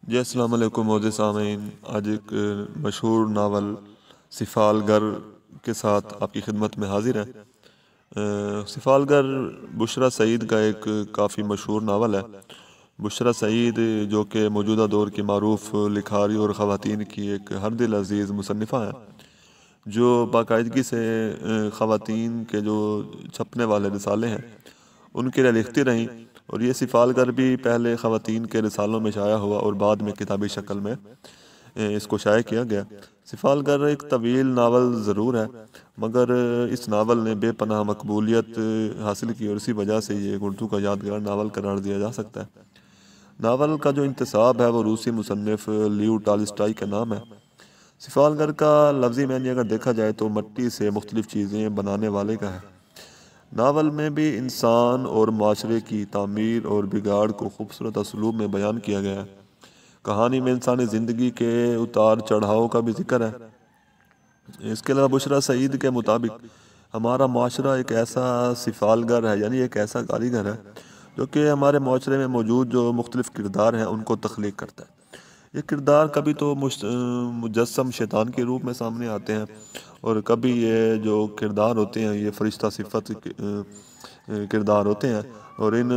جی السلام علیکم معزز سامعین، آج ایک مشہور ناول سفالگر کے ساتھ آپ کی خدمت میں حاضر ہیں۔ سفالگر بشریٰ سعید کا ایک کافی مشہور ناول ہے۔ بشریٰ سعید جو کہ موجودہ دور کی معروف لکھاری اور خواتین کی ایک ہر دل عزیز مصنفہ ہیں، جو باقاعدگی سے خواتین کے جو چھپنے والے رسالے ہیں ان کے لیے لکھتی رہیں، اور یہ سفالگر بھی پہلے خواتین کے رسالوں میں شائع ہوا اور بعد میں کتابی شکل میں اس کو شائع کیا گیا۔ سفالگر ایک طویل ناول ضرور ہے، مگر اس ناول نے بے پناہ مقبولیت حاصل کی، اور اسی وجہ سے یہ اردو کا یادگار ناول قرار دیا جا سکتا ہے۔ ناول کا جو انتساب ہے وہ روسی مصنف لیو ٹالسٹائی کا نام ہے۔ سفالگر کا لفظی معنی اگر دیکھا جائے تو مٹی سے مختلف چیزیں بنانے والے کا ہے۔ ناول میں بھی انسان اور معاشرے کی تعمیر اور بگاڑ کو خوبصورت اسلوب میں بیان کیا گیا ہے۔ کہانی میں انسانی زندگی کے اتار چڑھاؤ کا بھی ذکر ہے۔ اس کے علاوہ بشریٰ سعید کے مطابق ہمارا معاشرہ ایک ایسا سفالگر ہے، یعنی ایک ایسا کاریگر ہے جو کہ ہمارے معاشرے میں موجود جو مختلف کردار ہیں ان کو تخلیق کرتا ہے۔ یہ کردار کبھی تو مجسم شیطان کے روپ میں سامنے آتے ہیں، اور کبھی یہ جو کردار ہوتے ہیں یہ فرشتہ صفت کردار ہوتے ہیں، اور ان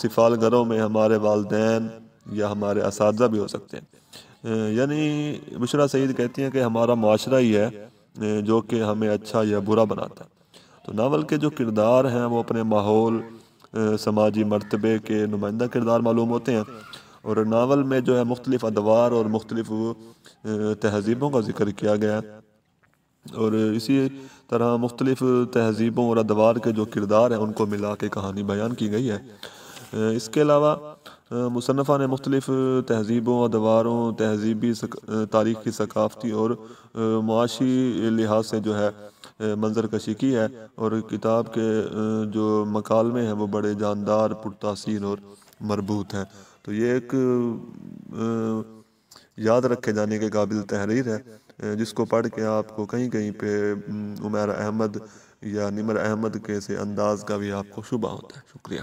سفالگروں میں ہمارے والدین یا ہمارے اساتذہ بھی ہو سکتے ہیں۔ یعنی بشریٰ سعید کہتی ہیں کہ ہمارا معاشرہ ہی ہے جو کہ ہمیں اچھا یا برا بناتا ہے۔ تو ناول کے جو کردار ہیں وہ اپنے ماحول، سماجی مرتبے کے نمائندہ کردار معلوم ہوتے ہیں، اور ناول میں جو ہے مختلف ادوار اور مختلف تہذیبوں کا ذکر کیا گیا ہے، اور اسی طرح مختلف تہذیبوں اور ادوار کے جو کردار ہیں ان کو ملا کے کہانی بیان کی گئی ہے۔ اس کے علاوہ مصنفہ نے مختلف تہذیبوں، ادواروں، تہذیبی، تاریخی، ثقافتی اور معاشی لحاظ سے جو ہے منظر کشی کی ہے، اور کتاب کے جو مکالمے ہیں وہ بڑے جاندار، پرتاثیر اور مربوط ہیں۔ تو یہ ایک یاد رکھے جانے کے قابل تحریر ہے، جس کو پڑھ کے آپ کو کہیں کہیں پہ عمیر احمد یا نمر احمد کے سے انداز کا بھی آپ کو شبہ ہوتا ہے۔ شکریہ۔